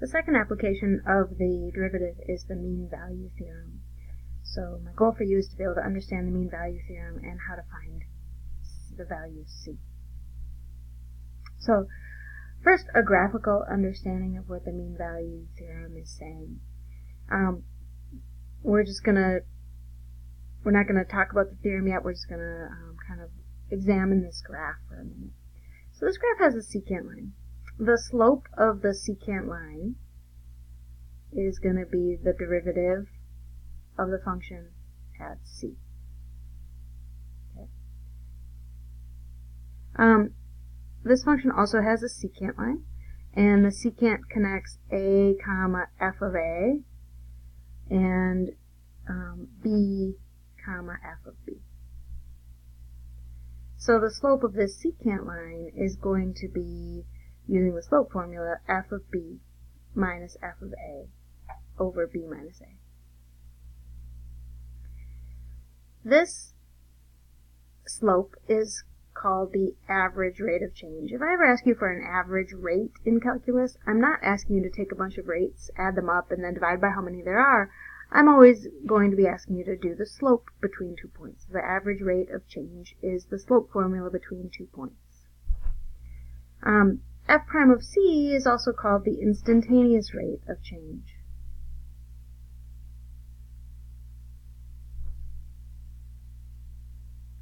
The second application of the derivative is the mean value theorem. So my goal for you is to be able to understand the mean value theorem and how to find the value C. So first, a graphical understanding of what the mean value theorem is saying. We're not going to talk about the theorem yet. We're just going to kind of examine this graph for a minute. So this graph has a secant line. The slope of the secant line is going to be the derivative of the function at C. Okay. This function also has a secant line, and the secant connects a comma f of a and b comma f of b. So the slope of this secant line is going to be, using the slope formula, f of b minus f of a over b minus a. This slope is called the average rate of change. If I ever ask you for an average rate in calculus, I'm not asking you to take a bunch of rates, add them up, and then divide by how many there are. I'm always going to be asking you to do the slope between 2 points. The average rate of change is the slope formula between 2 points. F prime of C is also called the instantaneous rate of change.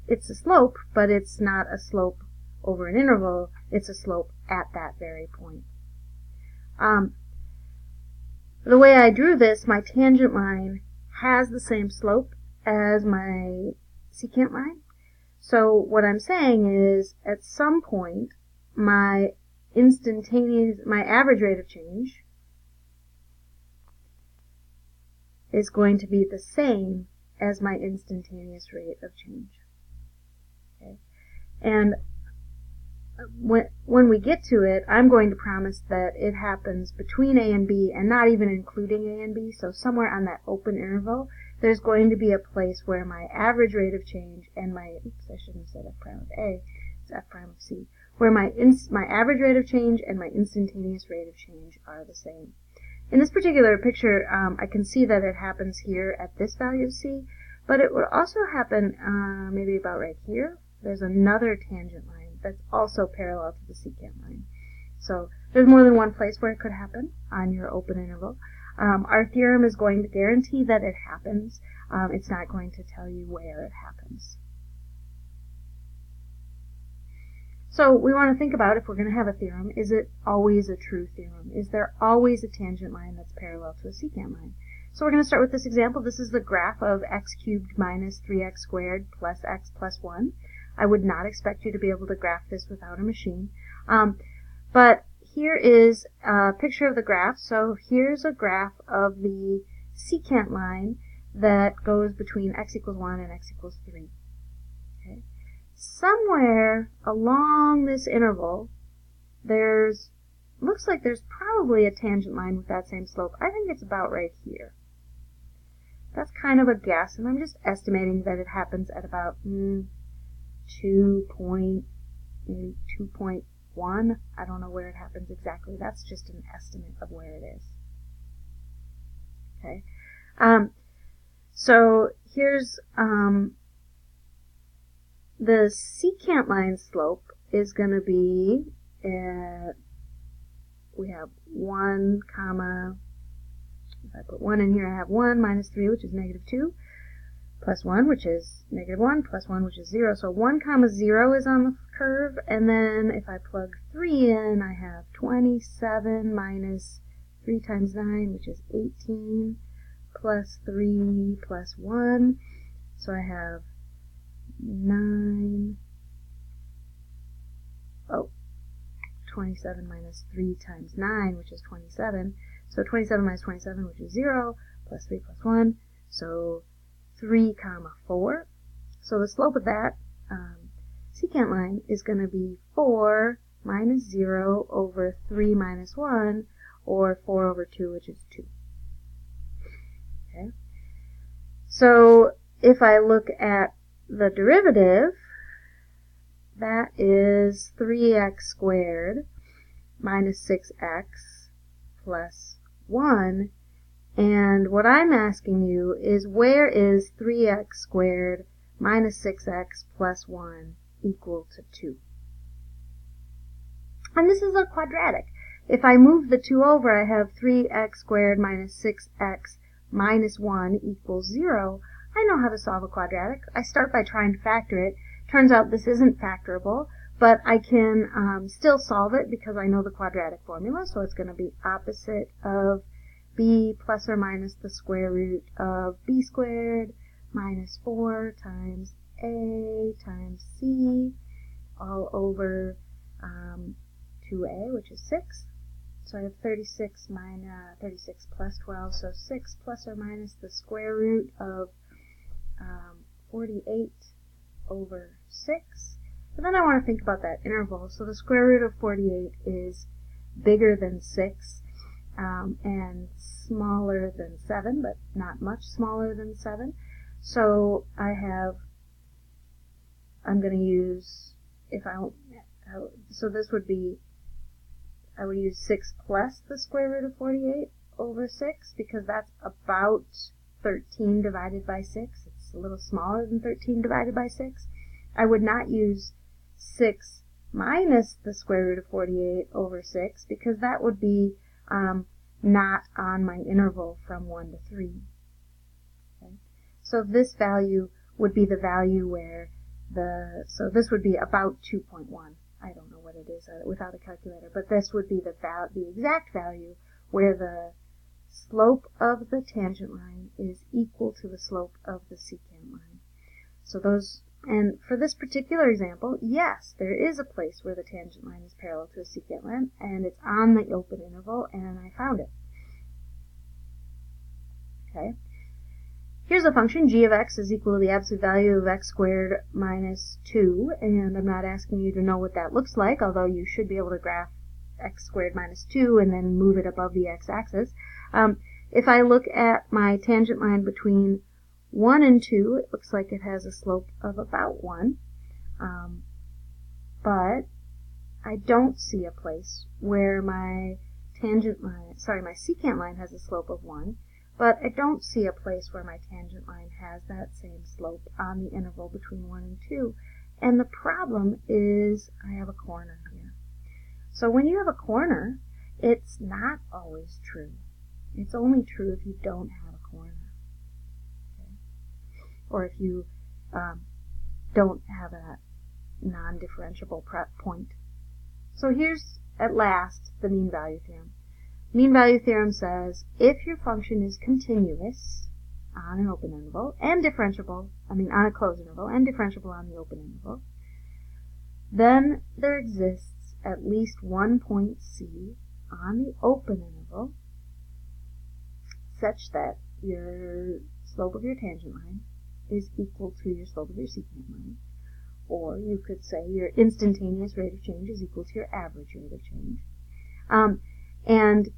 It's a slope, but it's not a slope over an interval. It's a slope at that very point. The way I drew this, my tangent line has the same slope as my secant line. So what I'm saying is, at some point, my average rate of change is going to be the same as my instantaneous rate of change. Okay? And when we get to it, I'm going to promise that it happens between A and B and not even including A and B. So somewhere on that open interval, there's going to be a place where my average rate of change and my, I shouldn't have said F prime of A, it's F prime of C, where my average rate of change and my instantaneous rate of change are the same. In this particular picture, I can see that it happens here at this value of C, but it would also happen maybe about right here. There's another tangent line that's also parallel to the secant line. So there's more than one place where it could happen on your open interval. Our theorem is going to guarantee that it happens. It's not going to tell you where it happens. So we want to think about, if we're going to have a theorem, is it always a true theorem? Is there always a tangent line that's parallel to a secant line? So we're going to start with this example. This is the graph of x cubed minus 3x squared plus x plus 1. I would not expect you to be able to graph this without a machine. But here is a picture of the graph. So here's a graph of the secant line that goes between x equals 1 and x equals 3. Okay. Somewhere along this interval, looks like there's probably a tangent line with that same slope. I think it's about right here. That's kind of a guess, and I'm just estimating that it happens at about 2.1. I don't know where it happens exactly. That's just an estimate of where it is. Okay. So here's the secant line slope is going to be we have 1 comma, if I put 1 in here, I have 1 minus 3, which is negative 2, plus 1, which is negative 1, plus 1, which is 0. So 1 comma 0 is on the curve, and then if I plug 3 in, I have 27 minus 3 times 9, which is 18, plus 3 plus 1. So I have 27 minus 3 times 9, which is 27. So 27 minus 27, which is 0, plus 3 plus 1. So 3 comma 4. So the slope of that secant line is going to be 4 minus 0 over 3 minus 1, or 4 over 2, which is 2. Okay. So if I look at the derivative, that is 3x squared minus 6x plus 1. And what I'm asking you is, where is 3x squared minus 6x plus 1 equal to 2? And this is a quadratic. If I move the 2 over, I have 3x squared minus 6x minus 1 equals 0. I know how to solve a quadratic. I start by trying to factor it. Turns out this isn't factorable, but I can still solve it because I know the quadratic formula. So it's going to be opposite of b plus or minus the square root of b squared minus 4 times a times c all over 2a, which is 6. So I have 36 plus 12, so 6 plus or minus the square root of 48 over 6. But then I want to think about that interval. So the square root of 48 is bigger than 6 and smaller than 7, but not much smaller than 7. So I'm going to use, so this would be, I would use 6 plus the square root of 48 over 6, because that's about 13 divided by 6. It's a little smaller than 13 divided by 6. I would not use 6 minus the square root of 48 over 6, because that would be not on my interval from 1 to 3. Okay? So this value would be the value where so this would be about 2.1. I don't know what it is without a calculator, but this would be the exact value where the slope of the tangent line is equal to the slope of the secant line. So and for this particular example, yes, there is a place where the tangent line is parallel to a secant line, and it's on the open interval, and I found it. Okay. Here's a function, g of x is equal to the absolute value of x squared minus 2, and I'm not asking you to know what that looks like, although you should be able to graph x squared minus 2 and then move it above the x-axis. If I look at my tangent line between 1 and 2, it looks like it has a slope of about 1, but I don't see a place where my my secant line has a slope of 1, but I don't see a place where my tangent line has that same slope on the interval between 1 and 2. And the problem is I have a corner here. So when you have a corner, it's not always true. It's only true if you don't have a corner. Okay? Or if you don't have a non-differentiable point. So here's, at last, the mean value theorem. Mean value theorem says if your function is continuous on an open interval and differentiable, on a closed interval and differentiable on the open interval, then there exists at least one point C on the open interval such that your slope of your tangent line is equal to your slope of your secant line. Or you could say your instantaneous rate of change is equal to your average rate of change. And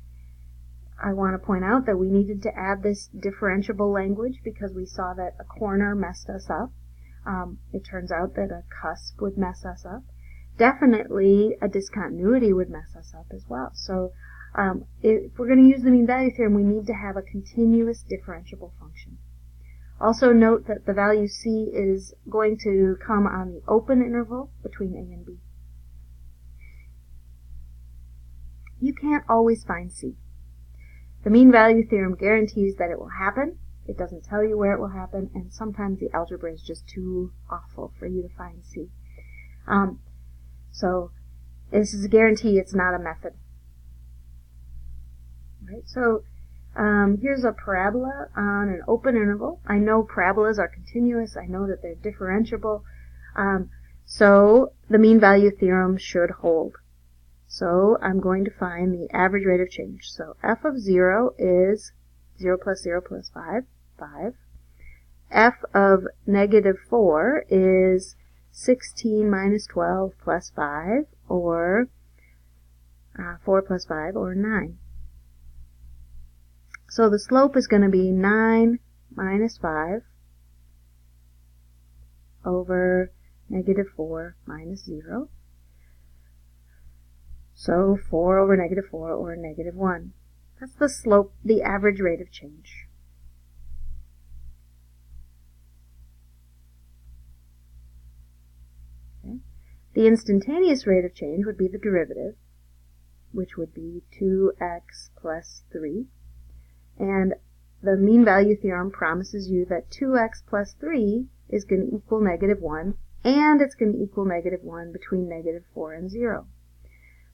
I want to point out that we needed to add this differentiable language because we saw that a corner messed us up. It turns out that a cusp would mess us up. Definitely a discontinuity would mess us up as well. So if we're going to use the mean value theorem, we need to have a continuous differentiable function. Also note that the value C is going to come on the open interval between A and B. You can't always find C. The mean value theorem guarantees that it will happen. It doesn't tell you where it will happen, and sometimes the algebra is just too awful for you to find C. So this is a guarantee, it's not a method. Right, so here's a parabola on an open interval. I know parabolas are continuous. I know that they're differentiable. So the mean value theorem should hold. So I'm going to find the average rate of change. So f of 0 is 0 plus 0 plus 5, 5. F of negative 4 is 16 minus 12 plus 5, or 4 plus 5, or 9. So the slope is going to be 9 minus 5 over negative 4 minus 0. So 4 over negative 4, or negative 1. That's the slope, the average rate of change. Okay. The instantaneous rate of change would be the derivative, which would be 2x plus 3. And the mean value theorem promises you that 2x plus 3 is going to equal negative 1, and it's going to equal negative 1 between negative 4 and 0.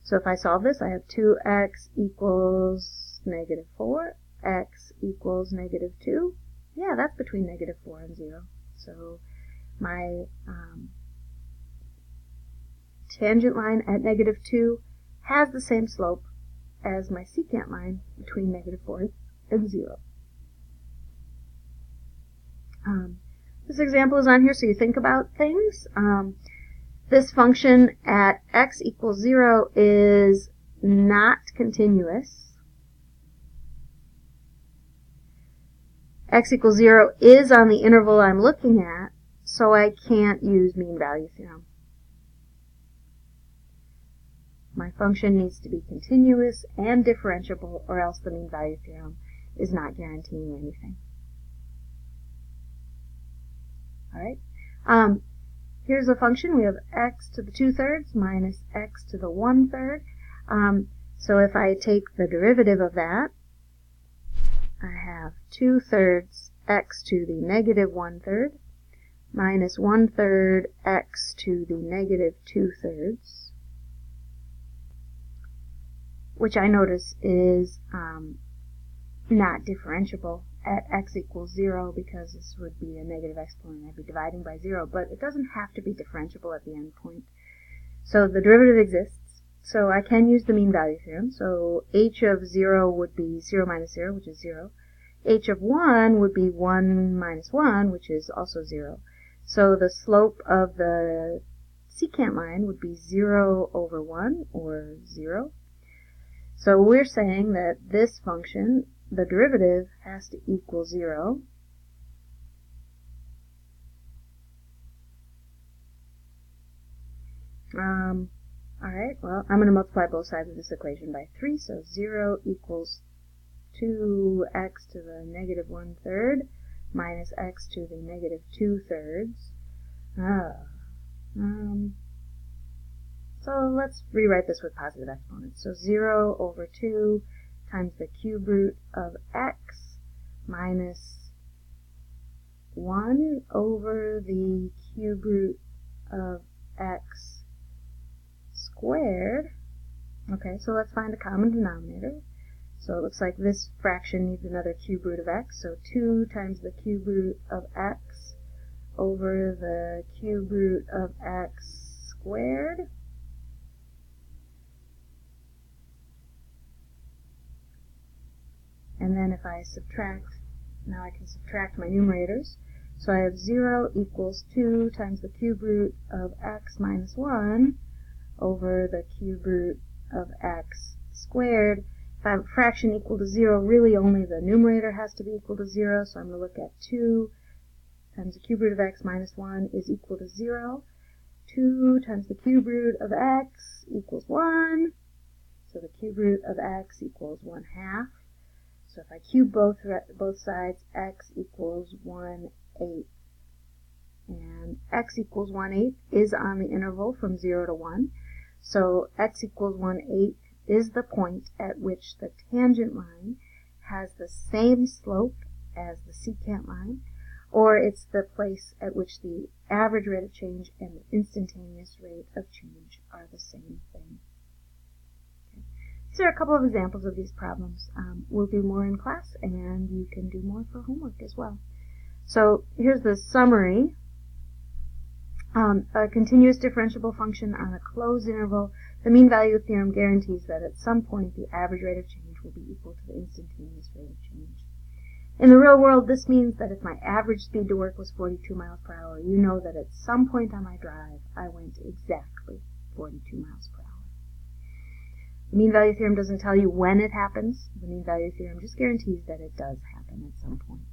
So if I solve this, I have 2x equals negative 4, x equals negative 2. Yeah, that's between negative 4 and 0. So my tangent line at negative 2 has the same slope as my secant line between negative 4 and 0. This example is on here so you think about things. This function at x equals 0 is not continuous. X equals 0 is on the interval I'm looking at, so I can't use mean value theorem. My function needs to be continuous and differentiable, or else the mean value theorem is not guaranteeing anything. Alright, here's a function. We have x to the 2/3 minus x to the 1/3. So if I take the derivative of that, I have 2/3 x to the negative 1/3 minus 1/3 x to the negative 2/3, which I notice is not differentiable at x equals 0, because this would be a negative exponent. I'd be dividing by 0, but it doesn't have to be differentiable at the end point. So the derivative exists, so I can use the mean value theorem. So h of 0 would be 0 minus 0, which is 0. H of 1 would be 1 minus 1, which is also 0. So the slope of the secant line would be 0 over 1, or 0. So we're saying that this function, the derivative, has to equal 0. Alright, well, I'm going to multiply both sides of this equation by 3, so 0 equals 2x to the negative 1/3 minus x to the negative 2/3. So let's rewrite this with positive exponents. So 0 over 2 times the cube root of x minus 1 over the cube root of x squared. Okay, so let's find a common denominator. So it looks like this fraction needs another cube root of x, so 2 times the cube root of x over the cube root of x squared. And then if I subtract, now I can subtract my numerators. So I have 0 equals 2 times the cube root of x minus 1 over the cube root of x squared. If I have a fraction equal to 0, really only the numerator has to be equal to 0, so I'm going to look at 2 times the cube root of x minus 1 is equal to 0. 2 times the cube root of x equals 1. So the cube root of x equals 1/2. So if I cube both sides, x equals 1/8. And x equals 1/8 is on the interval from 0 to 1. So x equals 1/8 is the point at which the tangent line has the same slope as the secant line, or it's the place at which the average rate of change and the instantaneous rate of change are the same thing. These are a couple of examples of these problems. We'll do more in class, and you can do more for homework as well. So here's the summary. A continuous differentiable function on a closed interval. The mean value theorem guarantees that at some point the average rate of change will be equal to the instantaneous rate of change. In the real world, this means that if my average speed to work was 42 miles per hour, you know that at some point on my drive, I went exactly 42 miles per hour. The mean value theorem doesn't tell you when it happens. The mean value theorem just guarantees that it does happen at some point.